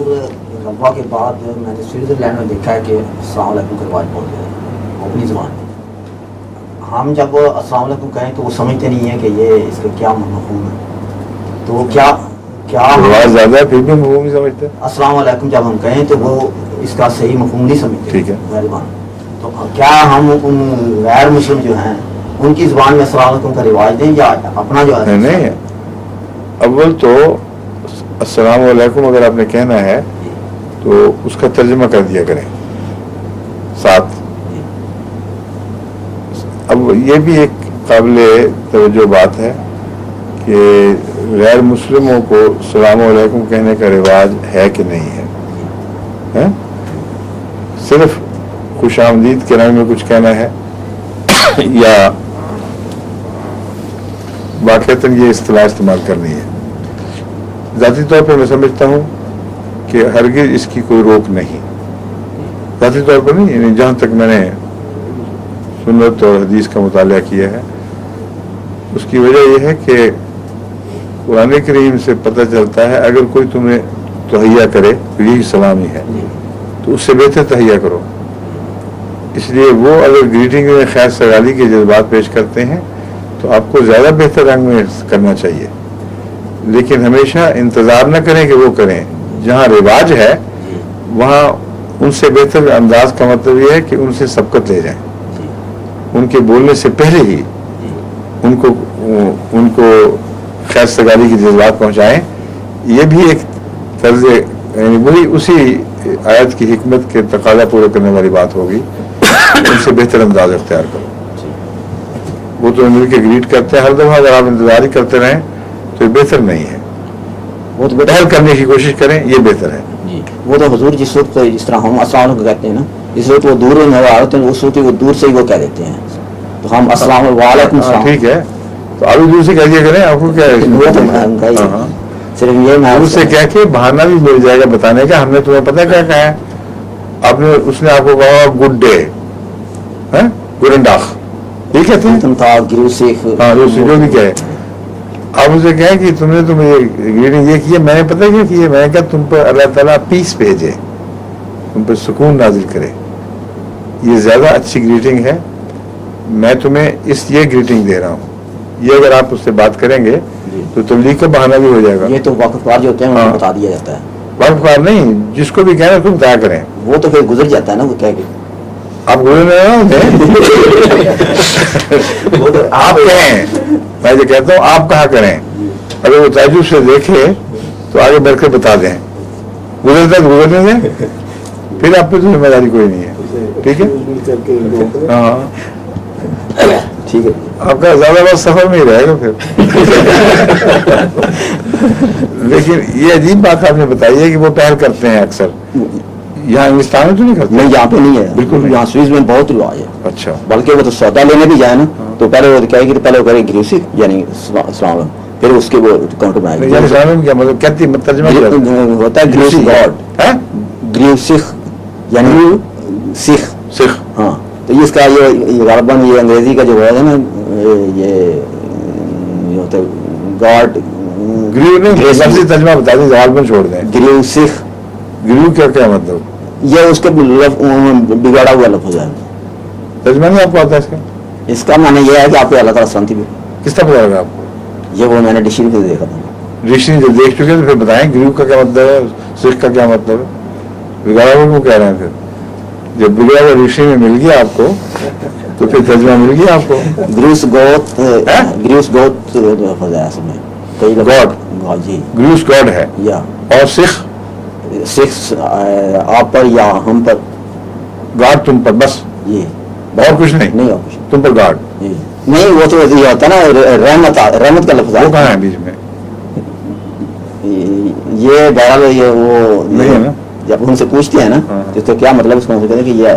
रब्बा के बाद मैंने स्विट्ज़रलैंड में देखा है कि अस्सलाम वालेकुम का रिवाज बोल रहे हैं अपनी ज़बान में। हम जब अस्सलाम वालेकुम कहें तो वो समझते नहीं है कि ये इसका क्या मफ़हूम है। तो क्या रिवाज ज़्यादा है फिर भी मफ़हूम नहीं समझते। अस्सलाम वालेकुम जब हम कहें तो वो इसका सही मफ़हूम नहीं समझते। ठीक है, मेहरबान। तो क्या हम उन गैर मुस्लिम जो हैं उनकी ज़बान में अस्सलाम वालेकुम का रिवाज दें या अपना जो है? नहीं, अव्वल तो अस्सलाम वालेकुम अगर आपने कहना है तो उसका तर्जुमा कर दिया करें साथ। अब ये भी एक काबिले तवज्जो बात है कि गैर मुस्लिमों को अस्सलाम वालेकुम कहने का रिवाज है कि नहीं है? सिर्फ खुशामदीद के रंग में कुछ कहना है या वाक़तन ये इस्तिलाह इस्तेमाल करनी है? ज़ाती तौर पर मैं समझता हूँ कि हरगिज़ इसकी कोई रोक नहीं, ज़ाती तौर पर नहीं, यानी जहाँ तक मैंने सुन्नत और हदीस का मुताला किया है उसकी वजह यह है कि कुरान करीम से पता चलता है अगर कोई तुम्हें तहैया करे तो यही सलामी है, तो उससे बेहतर तहैया करो। इसलिए वो अगर ग्रीटिंग में खैर सगाली के जज्बात पेश करते हैं तो आपको ज़्यादा बेहतर रंग में करना चाहिए, लेकिन हमेशा इंतज़ार न करें कि वो करें। जहाँ रिवाज है वहाँ उनसे बेहतर अंदाज का मतलब ये है कि उनसे सबकत ले जाएं, उनके बोलने से पहले ही उनको खैर सगाली के जज्बात पहुँचाएं। ये भी एक तर्ज, यानी वही उसी आयत की हिकमत के तकाजा पूरा करने वाली बात होगी। उनसे बेहतर अंदाज अख्तियार करो। वो तो मिल के ग्रीट करते हैं हर दफ़ा, अगर आप इंतजार ही करते रहें तो ये बेहतर नहीं है। वो तो पहल करने की कोशिश करें, ये बेहतर है जी। वो तो हुजूर जिस वक्त जिस तरह हम अस्सलाम वालेकुम कहते हैं ना, इस वक्त वो दूर में होते हैं, उस वक्त वो दूर से ही वो कह देते हैं, तो हम अस्सलाम वालेकुम सलाम। ठीक है, तो अभी दूर से कह दिया करें, आपको क्या है? सिर्फ ये दूर से कह के बहाना भी मिल जाएगा बताने का, हमने तुम्हें पता क्या कहा है, आपने उसने आपको कहा गुड डे, गुरंडाख, ठीक है, तुम था गिरूसिख, हाँ जो भी कहे, आप उसे कहें कि तुमने ग्रीटिंग ये की है, मैंने पता क्या की है, मैंने कहा तुम पर अल्लाह ताला पीस भेजे, तुम पर सुकून नाजिल करे, ये ज्यादा अच्छी ग्रीटिंग है, मैं तुम्हें ये ग्रीटिंग दे रहा हूँ। ये अगर आप उससे बात करेंगे तो तबलीग का बहाना भी हो जाएगा। ये तो वाक़फ़ार जो होते हैं उनको बता दिया जाता है। वाक़फ़ार नहीं, जिसको भी कहना तुम बताया करें, वो तो फिर गुजर जाता है ना, वो कह के आप गुजर रहे होंगे वो तो आप कहें, मैं जो कहता हूँ आप कहा करें, अगर वो ताजुब से देखे तो आगे बढ़ के बता दें, गुजरता तो गुजरने दें, फिर आप पे तो जिम्मेदारी कोई नहीं है। ठीक है, हाँ ठीक है, आपका ज्यादा बहुत सफर में ही रहेगा फिर लेकिन ये अजीब बात आपने बताई है कि वो पहल करते हैं अक्सर, यहाँ हिंदुस्तान में तो नहीं करते? नहीं, यहाँ पे नहीं है बिल्कुल, यहाँ स्विस में बहुत रिवाज है। अच्छा, बल्कि वो तो सौदा लेने भी जाए ना तो पहले वो कहेगी कि पहले वो करे ग्रीसिक यानी अस्सलाम, फिर उसके वो काउंटर बनाएगी। क्या मतलब कहती तर्जुमा होता है ग्रीस गॉड, ग्रीसिक यानी सिख, हाँ। तो इसका ये गालबन ये अंग्रेजी का जो वर्ड है ना, ये होता है गॉड, ग्रीव नहीं, लफ्ज़ी तर्जुमा बता दें, गालबन छोड़ दें। ग्रीव सिख, ग्रीव क्या मतलब? ये उसके बिगाड़ा हुआ लफ्ज़ है। तर्जुमा नहीं आपको आता इसका? इसका माने ये है कि आपको अल्लाह ताला शांति भी। किसका पता लगा आपको? ये वो मैंने डिक्शनरी में देखा था। डिक्शनरी जब देख चुके तो फिर बताएं ग्रीव का क्या मतलब है, सिख का क्या मतलब है, बिगाड़ा हुआ को कह रहे हैं। फिर जब बिगड़ा हुआ डिक्शनरी में मिल गया आपको तो फिर तर्जुमा मिल गया आपको। ग्रीस गॉड गॉड जी, ग्रीस गॉड है, या और सिख आप पर या हम पर, गॉड तुम पर, बस ये और कुछ नहीं, नहीं और कुछ तुम पर गॉड नहीं। वो तो ये होता है ना रहमत का लफ्ज़, वो कहाँ है बीच में? ये बहरहाल ये वो नहीं है ना, जब उनसे पूछते हैं ना तो क्या मतलब उसको कहते हैं कि ये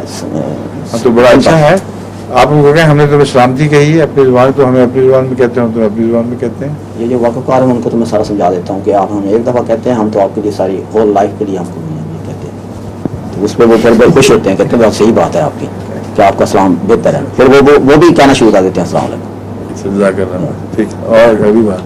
तो बड़ा अच्छा है। आप उनको कहें हमने तुम्हें सलामती कही है अपनी जुबान, तो हमें अपनी जुबान में कहते हैं, तो अपनी जुबान में कहते हैं। ये जो वाक़फ़ार है उनको तो मैं सारा समझा देता हूँ कि आप हम एक दफ़ा कहते हैं, हम तो आपके लिए सारी होल लाइफ के लिए हमको कहते हैं, तो उस पर वो बड़े खुश होते हैं, कहते हैं बहुत सही बात है आपकी कि आपका सलाम बेहतर है, फिर वो भी कहना शुरू कर देते हैं अस्सलाम वालेकुम। ठीक, और अभी बात